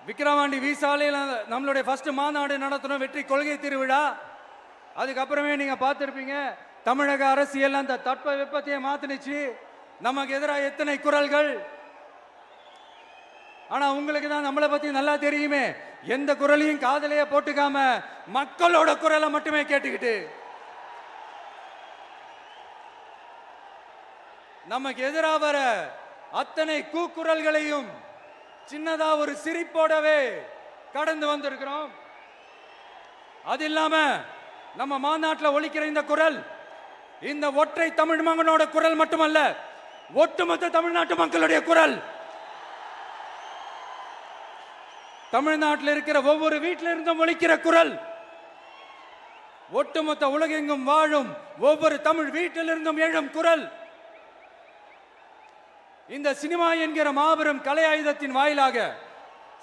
விக்கிரவாண்டி வீசாலையில் நம்மளுடைய ஃபர்ஸ்ட் மாநாடு நடத்தணும், வெற்றி கொள்கை திருவிழா. அதுக்கப்புறமே நீங்க பார்த்துருப்பீங்க, தமிழக அரசியல் அந்த தட்ப வெப்பத்தையே மாத்தினுச்சு. நமக்கு எதிராக எத்தனை குரல்கள். ஆனா உங்களுக்கு தான் நம்மளை பத்தி நல்லா தெரியுமே, எந்த குரலையும் காதலையே போட்டுக்காம மக்களோட குரலை மட்டுமே கேட்டுக்கிட்டு நமக்கு எதிராக வர அத்தனை கூக்குரல்களையும் சின்னதா ஒரு சிரிப்போடவே கடந்து வந்திருக்கிறோம். அது இல்லாம நம்ம மாநாட்டில் ஒலிக்கிற இந்த குரல், இந்த ஒற்றை தமிழ் மகனோட குரல் மட்டுமல்ல, ஒட்டுமொத்த தமிழ்நாட்டு மக்களுடைய குரல். தமிழ்நாட்டில் இருக்கிற ஒவ்வொரு வீட்டில இருந்தும் ஒலிக்கிற குரல், ஒட்டுமொத்த உலகெங்கும் வாழும் ஒவ்வொரு தமிழ் வீட்டிலிருந்தும் எழும் குரல். இந்த சினிமா என்கிற மாபெரும் கலை ஆயுதத்தின் வாயிலாக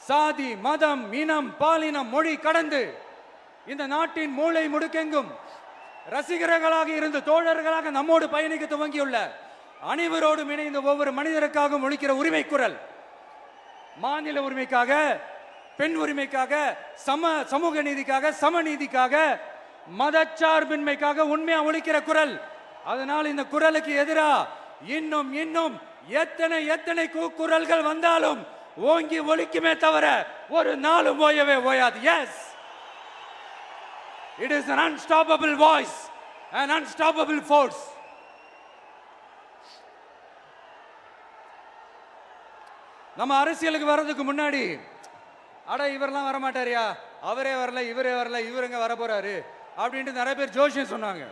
சாதி, மதம், இனம், பாலினம், மொழி கடந்து இந்த நாட்டின் மூளை முடுக்கெங்கும் ரசிகர்களாக இருந்து தோழர்களாக நம்மோடு பயணிக்க துவங்கியுள்ள அனைவரோடும் இணைந்த ஒவ்வொரு மனிதருக்காகவும் ஒலிக்கிற உரிமை குரல். மாநில உரிமைக்காக, பெண் உரிமைக்காக, சமூக நீதிக்காக, சமநீதிக்காக, மதச்சார்பின்மைக்காக உண்மையா ஒலிக்கிற குரல். அதனால் இந்த குரலுக்கு எதிராக இன்னும் இன்னும் எத்தனை எத்தனை கூக்குரல்கள் வந்தாலும் ஓங்கி ஒலிக்குமே தவிர ஒரு நாளும் ஓயவே ஓயாது. Yes, it is an unstoppable voice, an unstoppable force. நம்ம அரசியலுக்கு வர்றதுக்கு முன்னாடி, அட இவரெல்லாம் வரமாட்டாரியா, அவரே வரல, இவரே வரல, இவருங்க வர போறாரு அப்படின்ட்டு நிறைய பேர் ஜோஷியம் சொன்னாங்க.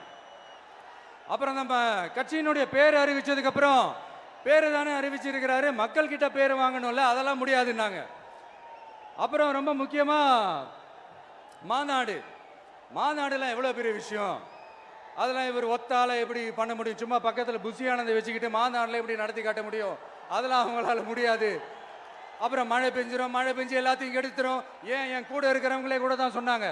அப்புறம் நம்ம கட்சியினுடைய பேர் அறிவிச்சதுக்கு அப்புறம், பேரு தானே அறிவிச்சிருக்கிறாரு, மக்கள் கிட்ட பேர் வாங்கணும்ல, அதெல்லாம் முடியாதுன்னாங்க. அப்புறம் ரொம்ப முக்கியமா மாநாடுலாம் எவ்வளோ பெரிய விஷயம், அதெல்லாம் இவர் ஒத்தால எப்படி பண்ண முடியும், சும்மா பக்கத்தில் புஷியானதை வச்சுக்கிட்டு மாநாட்டில் எப்படி நடத்தி காட்ட முடியும், அதெல்லாம் அவங்களால முடியாது. அப்புறம் மழை பெஞ்சு எல்லாத்தையும் கெடுத்துரும். ஏன் என் கூட இருக்கிறவங்களே கூட தான் சொன்னாங்க.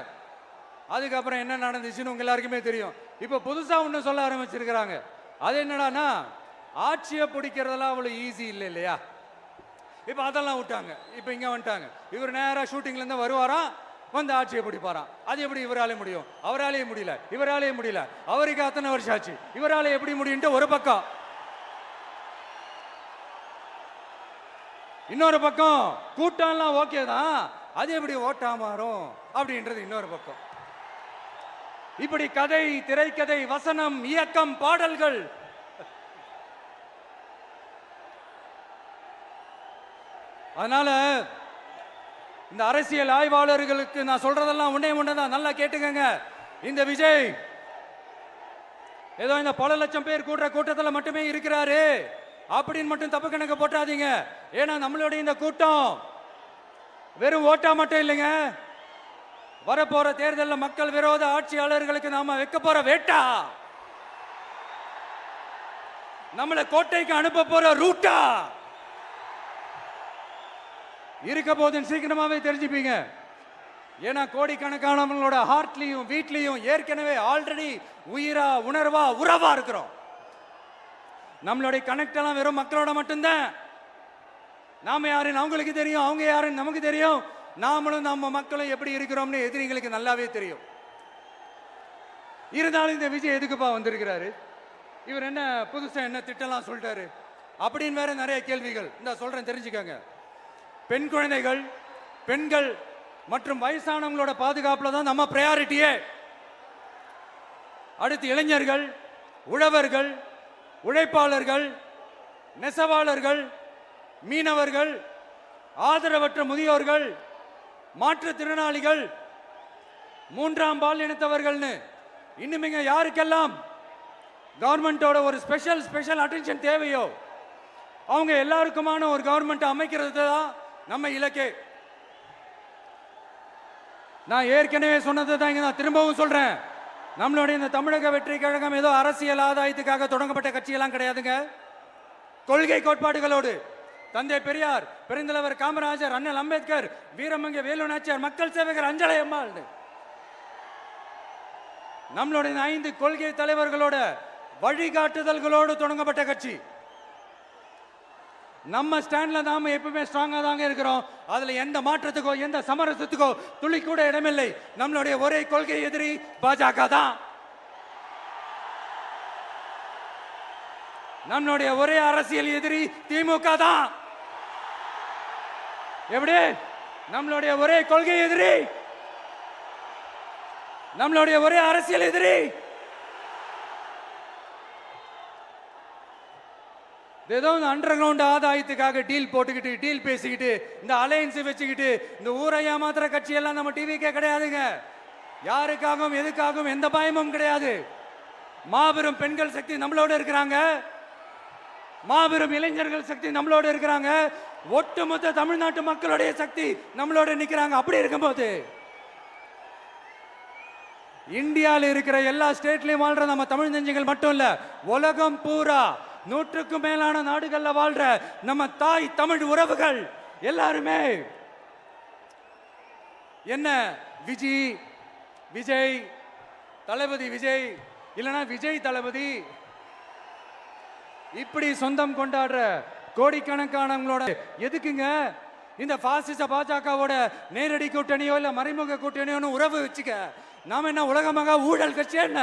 அதுக்கப்புறம் என்ன நடந்துச்சுன்னு உங்க எல்லாருக்குமே தெரியும். இப்போ புதுசாக ஒன்று சொல்ல ஆரம்பிச்சிருக்கிறாங்க. அது என்னடானா, ஆட்சியை பிடிக்கிறதெல்லாம் அவ்வளோ ஈஸி இல்லை இல்லையா. இப்போ அதெல்லாம் விட்டாங்க, இப்போ இங்கே வந்துட்டாங்க. இவர் நேராக ஷூட்டிங்லேருந்து வருவாராம், வந்து ஆட்சியை பிடிப்பாராம். அது எப்படி இவராலே முடியும், அவராலேயே முடியல, இவராலேயே முடியல, அவருக்கு அத்தனை வருஷம் ஆச்சு, இவராலே எப்படி முடியும்ட்டு ஒரு பக்கம். இன்னொரு பக்கம் கூட்டம்லாம் ஓகே தான், அது எப்படி ஓட்டா மாறும் அப்படின்றது இன்னொரு பக்கம். இப்படி கதை, திரைக்கதை, வசனம், இயக்கம், பாடல்கள், அதனால இந்த அரசியல் ஆய்வாளர்களுக்கு நான் சொல்றதெல்லாம் ஒன்னேதான், நல்லா கேட்டுக்கங்க. இந்த விஜய் ஏதோ இந்த பல லட்சம் பேர் கூடுற கூட்டத்தில் மட்டுமே இருக்கிறாரு அப்படின்னு மட்டும் தப்பு கணக்கு போட்டாதீங்க. ஏன்னா நம்மளுடைய இந்த கூட்டம் வெறும் ஓட்டா மட்டும் இல்லைங்க, வரப்போற தேர்தலில் மக்கள் விரோத ஆட்சியாளர்களுக்கு நாம வைக்க போற வேட்டா, நம்மளை கோட்டைக்கு அனுப்ப போற ரூட்டா இருக்க போதுன்னு சீக்கிரமாவே தெரிஞ்சுப்பீங்க. ஏன்னா கோடிக்கணக்கானவங்களோட ஹார்ட்லயும் வீட்லயும் ஏற்கனவே ஆல்ரெடி உயிரா, உணர்வா, உறவா இருக்கிறோம். நம்மளுடைய கனெக்ட் எல்லாம் வெறும் மக்களோட மட்டும்தான். நாம யாருன்னு அவங்களுக்கு தெரியும், அவங்க யாருன்னு நமக்கு தெரியும். நாமளும் நம்ம மக்களும் எப்படி இருக்கிறோம்னு எதிரிங்களுக்கு நல்லாவே தெரியும். இருந்தாலும் இந்த விஜய் எதுக்குப்பா வந்திருக்கிறாரு, இவர் என்ன புதுசா என்ன திட்டம்லாம் சொல்லிட்டாரு அப்படின்னு வேற நிறைய கேள்விகள். இந்த சொல்றேன் தெரிஞ்சுக்கங்க. பெண் குழந்தைகள், பெண்கள் மற்றும் வயசானவங்களோட பாதுகாப்புல தான் நம்ம பிரையாரிட்டியே. அடுத்து இளைஞர்கள், உழவர்கள், உழைப்பாளர்கள், நெசவாளர்கள், மீனவர்கள், ஆதரவற்ற முதியோர்கள், மாற்றுத்திறனாளிகள், மூன்றாம் பால் இனத்தவர்கள்னு இன்னும் யாருக்கெல்லாம் கவர்மெண்டோட ஒரு ஸ்பெஷல் அட்டென்ஷன் தேவையோ அவங்க எல்லாருக்குமான ஒரு கவர்மெண்ட் அமைக்கிறது தான் நம்ம இலக்கே. நான் ஏற்கனவே சொன்னது தான் இங்க நான் திரும்பவும் சொல்றேன். நம்மளுடைய இந்த தமிழக வெற்றி கழகம் ஏதோ அரசியல் ஆதாயத்துக்காக தொடங்கப்பட்ட கட்சியெல்லாம் கிடையாதுங்க. கொள்கை கோட்பாடுகளோடு தந்தை பெரியார், பெருந்தலைவர் காமராஜர், அண்ணல் அம்பேத்கர், வீரமங்க வேலு நாச்சியார், மக்கள் சேவகர் அஞ்சலை அம்மாள், நம்மளுடைய 5 கொள்கை தலைவர்களோட வழிகாட்டுதல்களோடு தொடங்கப்பட்ட கட்சி. நம்ம ஸ்டாண்ட்ல நாம எப்பவுமே ஸ்ட்ராங்கா தாங்க இருக்கிறோம். அதுல எந்த மாற்றத்துக்கோ எந்த சமரசத்துக்கோ துளி கூட இடமில்லை. நம்மளுடைய ஒரே கொள்கை எதிரி பாஜக தான். நம்மளுடைய ஒரே அரசியல் எதிரி திமுக தான். எப்படி? நம்மளுடைய ஒரே கொள்கை எதிரி, நம்மளுடைய ஒரே அரசியல் எதிரி ஏதோ அண்டர் கிரவுண்ட் ஆதாயத்துக்காக டீல் போட்டுக்கிட்டு டீல் பேசிக்கிட்டு இந்த அலையன்ஸ் வச்சுக்கிட்டு இந்த ஊரை ஏமாத்துற கட்சி எல்லாம் நம்ம டிவிக்கே கிடையாதுங்க. யாருக்காகவும் எதுக்காகவும் எந்த பயமும் கிடையாது. மாபெரும் பெண்கள் சக்தி நம்மளோட இருக்கிறாங்க, மாபெரும் இளைஞர்கள் சக்தி நம்மளோட இருக்கிறாங்க, ஒட்டுமொத்த தமிழ்நாட்டு மக்களுடைய சக்தி நம்மளோட நிக்கிறாங்க. அப்படி இருக்கும்போது இந்தியாவில் இருக்கிற எல்லா ஸ்டேட்லயும் வாழ்ற நம்ம தமிழ் நெஞ்சங்கள் மட்டும் இல்ல, உலகம் பூரா 100க்கும் மேலான நாடுகள்ல வாழ்ற நம்ம தாய் தமிழ் உறவுகள் எல்லாருமே என்ன விஜய் தளபதி விஜய் இல்லனா விஜய் தளபதி இப்படி சொந்தம் கொண்டாடுற கோடிக்கணக்கானவங்களோட எதுக்குங்க இந்த பாசிச பாஜகவோட நேரடி கூட்டணியோ இல்ல மறைமுக கூட்டணியோ உறவு வச்சுக்க? நாம என்ன உலகமாக ஊழல் கட்சி? என்ன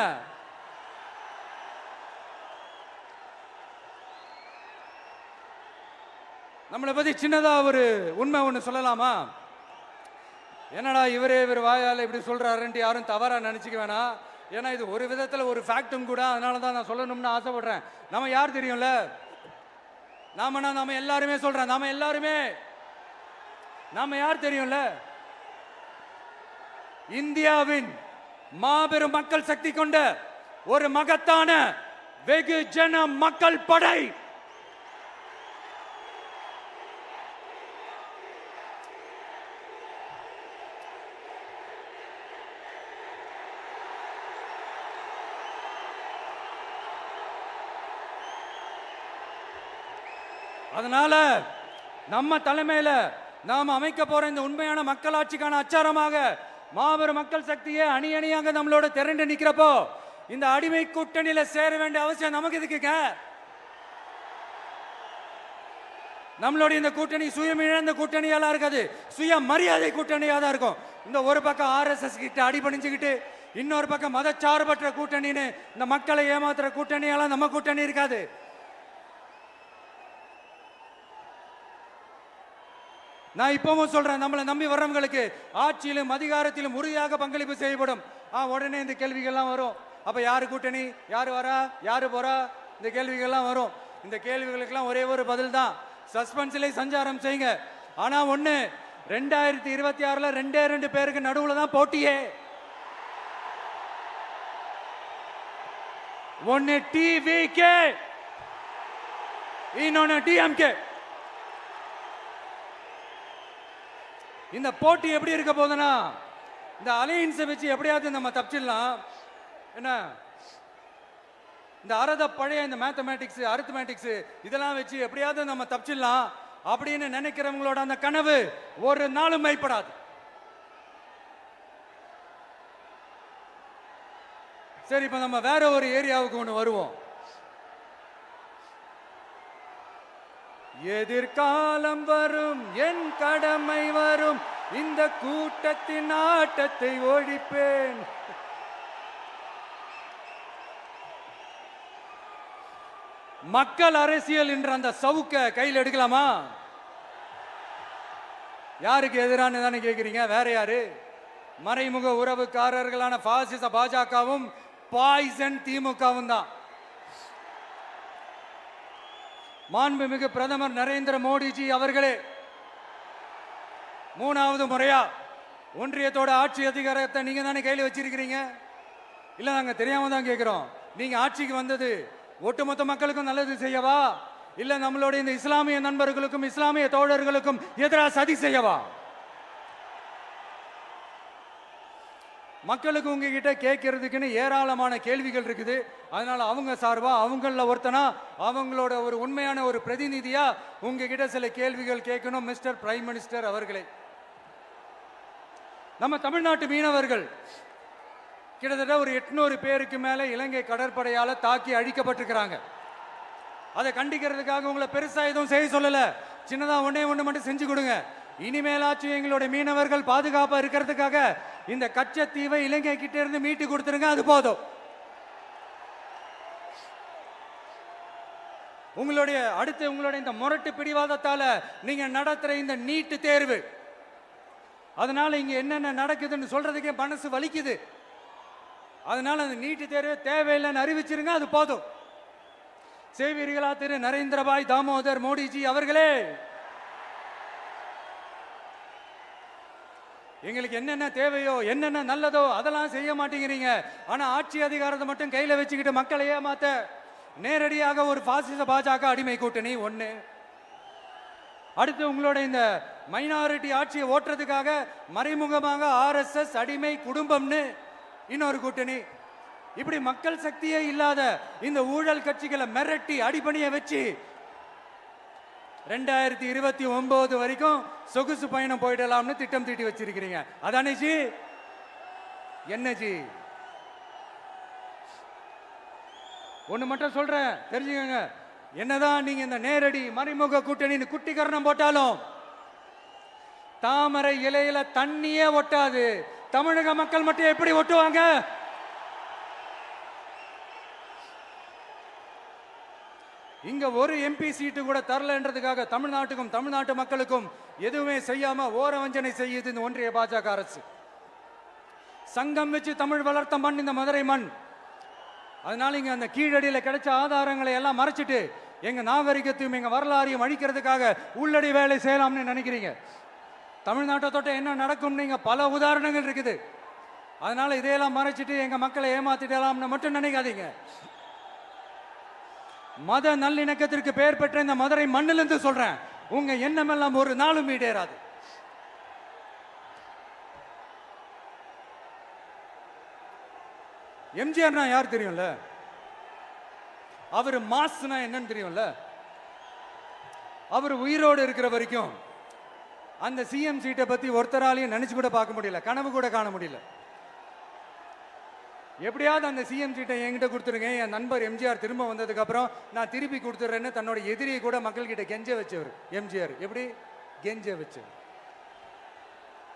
நம்மளை பத்தி சின்னதா ஒரு உண்மை ஒண்ணு சொல்லலாமா? என்னடா இவர் வாயால இப்படி சொல்றாருன்ட்டு யாரும் தவறா நினைச்சுக்க வேணாம். ஏன்னா இது ஒரு விதத்துல ஒரு ஃபேக்டும் கூட. அதனாலதான் நான் சொல்லணும்னு ஆசைப்படுறேன். நம்ம யார் தெரியும்ல? நாம எல்லாருமே சொல்றேன். நாம யார் தெரியும்ல? இந்தியாவின் மாபெரும் மக்கள் சக்தி கொண்ட ஒரு மகத்தான வெகுஜன மக்கள் படை. அதனால நம்ம தலைமையில நாம் அமைக்க போற இந்த உண்மையான மக்களாட்சிக்கான அச்சாரமாக மாபெரும் மக்கள் சக்தியே அணி அணியாக நம்மளோட திரண்டு நிக்கிறப்போ இந்த அடிமை கூட்டணியில சேர வேண்டிய அவசியம் நமக்கு இருக்குங்க. நம்மளுடைய இந்த கூட்டணி சுயம் இழந்த கூட்டணியால இருக்காது, சுய மரியாதை கூட்டணியா தான் இருக்கும். இந்த ஒரு பக்கம் RSS கிட்ட அடிபணிஞ்சுக்கிட்டு இன்னொரு பக்கம் மதச்சார்பற்ற கூட்டணின்னு இந்த மக்களை ஏமாத்துற கூட்டணியால நம்ம கூட்டணி இருக்காது. நான் இப்பவும் சொல்றேன், நம்மளை நம்பி வர்றவங்களுக்கு ஆட்சியிலும் அதிகாரத்திலும் உறுதியாக பங்களிப்பு செய்யப்படும். உடனே இந்த கேள்விகள்லாம் வரும். அப்ப யாரு கூட்டணி, யாரு வரா, யாரு போறா, இந்த கேள்விகள்லாம் வரும். இந்த கேள்விகளுக்கெல்லாம் ஒரே ஒரு பதில் தான், சஸ்பென்ஸ்ல சஞ்சாரம் செய்யுங்க. ஆனா ஒண்ணு, 2026ல 2 பேருக்கு நடுவுல தான் போட்டியே. ஒன்னு TVK, இன்னொன்னு DMK. இந்த போட்டி எப்படி இருக்க போதுன்னா, இந்த அலையன்ஸை வச்சு எப்படியாவது நம்ம தப்பிச்சிடலாம். என்ன இந்த பழைய இந்த மேத்தமேட்டிக்ஸ் அரித்மேட்டிக்ஸ் இதெல்லாம் வச்சு எப்படியாவது நம்ம தப்பிச்சிடலாம் அப்படின்னு நினைக்கிறவங்களோட அந்த கனவு ஒரு நாளும் மைப்படாது. சரி, இப்ப நம்ம வேற ஒரு ஏரியாவுக்கு ஒன்று வருவோம். எதிர்காலம் வரும், என் கடமை வரும், இந்த கூட்டத்தின் ஆட்டத்தை ஒழிப்பேன். மக்கள் அரசியல் என்ற அந்த சவுக்க கையில் எடுக்கலாமா? யாருக்கு எதிரான தானே கேட்கிறீங்க? வேற யாரு? மறைமுக உறவுக்காரர்களான பாசிச பாஜகவும் பாய்சன் திமுகவும் தான். மாண்புமிகு பிரதமர் நரேந்திர மோடிஜி அவர்களே 3வது முறையா ஒன்றியத்தோட ஆட்சி அதிகாரத்தை நீங்க தானே கையில் வச்சிருக்கிறீங்க. இல்ல நாங்க தெரியாம தான் கேட்கிறோம். நீங்க ஆட்சிக்கு வந்தது ஒட்டுமொத்த மக்களுக்கும் நல்லது செய்யவா, இல்ல நம்மளோட இந்த இஸ்லாமிய நண்பர்களுக்கும் இஸ்லாமிய தோழர்களுக்கும் எதிராக சதி செய்யவா? மக்களுக்கு உங்ககிட்ட கேட்கறதுக்குன்னு ஏராளமான கேள்விகள் இருக்குது. அதனால அவங்க சார்பா அவங்கள ஒருத்தனா அவங்களோட ஒரு உண்மையான ஒரு பிரதிநிதியா உங்ககிட்ட சில கேள்விகள் கேட்கணும். மிஸ்டர் பிரைம் மினிஸ்டர் அவர்களே, நம்ம தமிழ்நாட்டு மீனவர்கள் கிட்டத்தட்ட ஒரு 800 பேருக்கு மேல இலங்கை கடற்படையால தாக்கி அழிக்கப்பட்டிருக்கிறாங்க. அதை கண்டிக்கிறதுக்காக உங்களை பெருசா எதுவும் செய்ய சொல்லல. சின்னதா ஒண்ணே ஒண்ணு மட்டும் செஞ்சு கொடுங்க. இனிமேலாச்சும் எங்களுடைய மீனவர்கள் பாதுகாப்பா இருக்கிறதுக்காக இந்த கச்சத்தீவை இலங்கை கிட்ட இருந்து மீட்டு கொடுத்துருங்க. அது போதும். உங்களுடைய இந்த முரட்டு பிடிவாதத்தால நீங்க நடத்துற இந்த நீட்டு தேர்வு, அதனால இங்க என்னென்ன நடக்குதுன்னு சொல்றதுக்கே மனசு வலிக்குது. அதனால அந்த நீட்டு தேர்வு தேவையில்லைன்னு அறிவிச்சிருங்க. அது போதும். செய்வீர்களா திரு நரேந்திரபாய் தாமோதர் மோடிஜி அவர்களே? எங்களுக்கு என்னென்ன தேவையோ என்னென்ன நல்லதோ அதெல்லாம் செய்ய மாட்டேங்கிறீங்க. ஆனா ஆட்சி அதிகாரத்தை மட்டும் கையில வச்சுக்கிட்டு மக்களை ஏமாத்த நேரடியாக ஒரு பாசிச பாஜக அடிமை கூட்டணி ஒண்ணு. அடுத்து உங்களோட இந்த மைனாரிட்டி ஆட்சியை ஓட்டுறதுக்காக மறைமுகமாக RSS அடிமை குடும்பம்னு இன்னொரு கூட்டணி. இப்படி மக்கள் சக்தியே இல்லாத இந்த ஊழல் கட்சிகளை மிரட்டி அடிபணிய வச்சு 2029 வரைக்கும் சொகுசு பயணம் போயிடலாம்னு திட்டம் தீட்டி வச்சிருக்கிறீங்க. அதானே ஜி? என்ன ஜி? ஒண்ணு மட்டும் சொல்றேன், தெரிஞ்சுக்கங்க. என்னதான் நீங்க இந்த நேரடி மறைமுக கூட்டணி குட்டிகரணம் போட்டாலும் தாமரை இலையில தண்ணியே ஒட்டாது. தமிழக மக்கள் மட்டும் எப்படி ஒட்டுவாங்க? இங்க ஒரு MP சீட்டு கூட தரலன்றதுக்காக தமிழ்நாட்டுக்கும் தமிழ்நாட்டு மக்களுக்கும் எதுவுமே செய்யாம ஓரவஞ்சனை செய்யுது இந்த ஒன்றிய பாஜக அரசு. சங்கம் வச்சு தமிழ் வளர்த்த மண் இந்த மதுரை மண். அதனால இங்க அந்த கீழடியில கிடைச்ச ஆதாரங்களை எல்லாம் மறைச்சிட்டு எங்க நாகரிகத்தையும் எங்க வரலாறையும் அழிக்கிறதுக்காக உள்ளடி வேலை செய்யலாம்னு நினைக்கிறீங்க. தமிழ்நாட்டை தொட்ட என்ன நடக்கும் நீங்க பல உதாரணங்கள் இருக்குது. அதனால இதையெல்லாம் மறைச்சிட்டு எங்க மக்களை ஏமாத்திடலாம்னு மட்டும் நினைக்காதீங்க. மத நல்லிணக்கத்திற்கு பெயர் பெற்ற இந்த மதுரை மண்ணிலிருந்து சொல்றேன், உங்க எண்ணம் எல்லாம் ஒரு நாளும் ஈடேறாது. எம்ஜிஆர்னா யார் தெரியும்ல? அவர் மாஸ்னா என்னன்னு தெரியும்ல? அவர் உயிரோடு இருக்கிற வரைக்கும் அந்த சிஎம் சீட்டை பத்தி ஒருத்தராலையும் நினைச்சு கூட பார்க்க முடியல, கனவு கூட காண முடியல. எப்படியாவது அந்த சிஎம் சீட்டை என்கிட்ட கொடுத்துருங்க, என் நண்பர் எம்ஜிஆர் திரும்ப வந்ததுக்கு அப்புறம் நான் திருப்பி கொடுத்துட்றேன்னு தன்னோட எதிரியை கூட மக்கள்கிட்ட கெஞ்ச வச்சவர் எம்ஜிஆர். எப்படி கெஞ்ச வச்சவர்?